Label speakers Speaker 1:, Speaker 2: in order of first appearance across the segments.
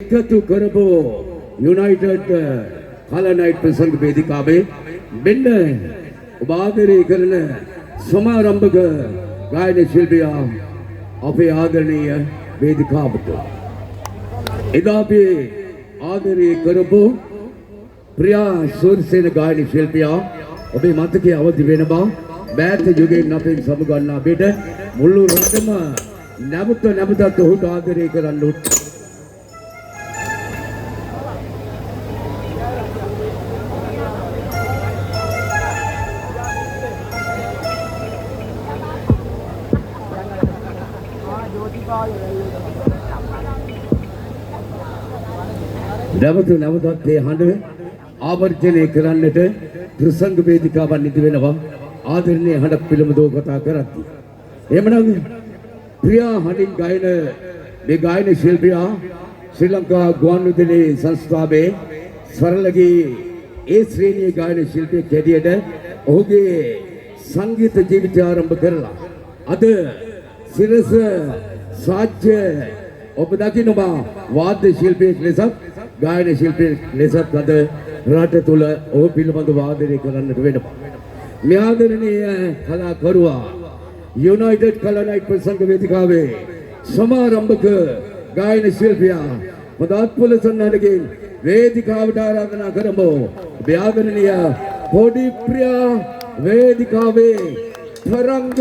Speaker 1: එකතු කරපු යුනයිටඩ් කලනයිට් ප්‍රසංග වේදිකාවේ මෙන්න ඔබ ආදරය කරන සමාරම්භක ගායන ශිල්පියා අපේ ආදරණීය වේදිකාවට එදා අපි ආදරය කරපු ප්‍රියා සූර්යසේන ගායන ශිල්පියා ඔබේ මතකයේ අවදි වෙනවා බෑත යුගයෙන් අපෙන් සමුගන්නා බෙද මුළු රටම නැවතත් ඔහුට ආදරය කරන්න නැවතත් ඒ හඬ ආවර්ජනය කරන්නට ප්‍රසංග වේදිකාවක් නිදි වෙනවා ආදරණීය හඬ පිළිබඳව කතා කරද්දී එහෙමනම් ප්‍රියා හඬින් ගායන මේ ගායන ශිල්පියා ශ්‍රී ලංකා ගුවන්විදුලි සංස්ථාවේ ස්වරලගී ඒ ශ්‍රේණියේ ගායන ශිල්පියෙක් හැටියට ඔහුගේ සංගීත ජීවිතය ආරම්භ කරලා අද සිරස සාජ්‍ය ඔබ දකිනවා වාද්‍ය ශිල්පියෙක් ලෙසත් ගායන ශිල්පියෙක් ලෙසත් අද රට තුල ඔහු පිළිබඳව ආදරය කරන්නට වෙනවා. මේ ආදරණීය කලාකරුවා යුනයිටඩ් කලනයිට් ප්‍රසංග වේදිකාවේ සමාරම්භක ගායන ශිල්පියා මදාත් පුලසන්නගේ වේදිකාවට ආරාධනා කරමු. මේ ආදරණීය පොඩි ප්‍රියා වේදිකාවේ තරංග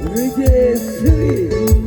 Speaker 1: විජේශ්‍රී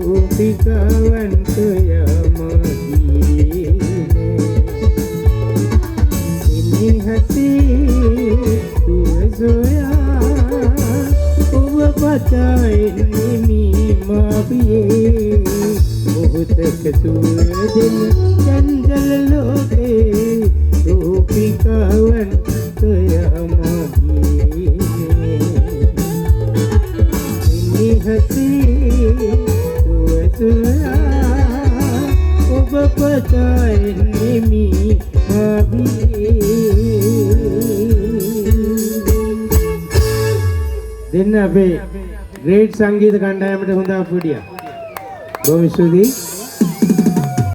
Speaker 2: Rupikawan kaya mati සුවදින චංචල ලෝකේ රූපිකාවන් සොයමගී නිහසේ සුවසුලා ඔබ පතයිනෙමි දෙන්න අපේ ග්‍රේට් සංගීත කණ්ඩායමට හොඳ අපුඩියක්. බොහොම ස්තුතියි.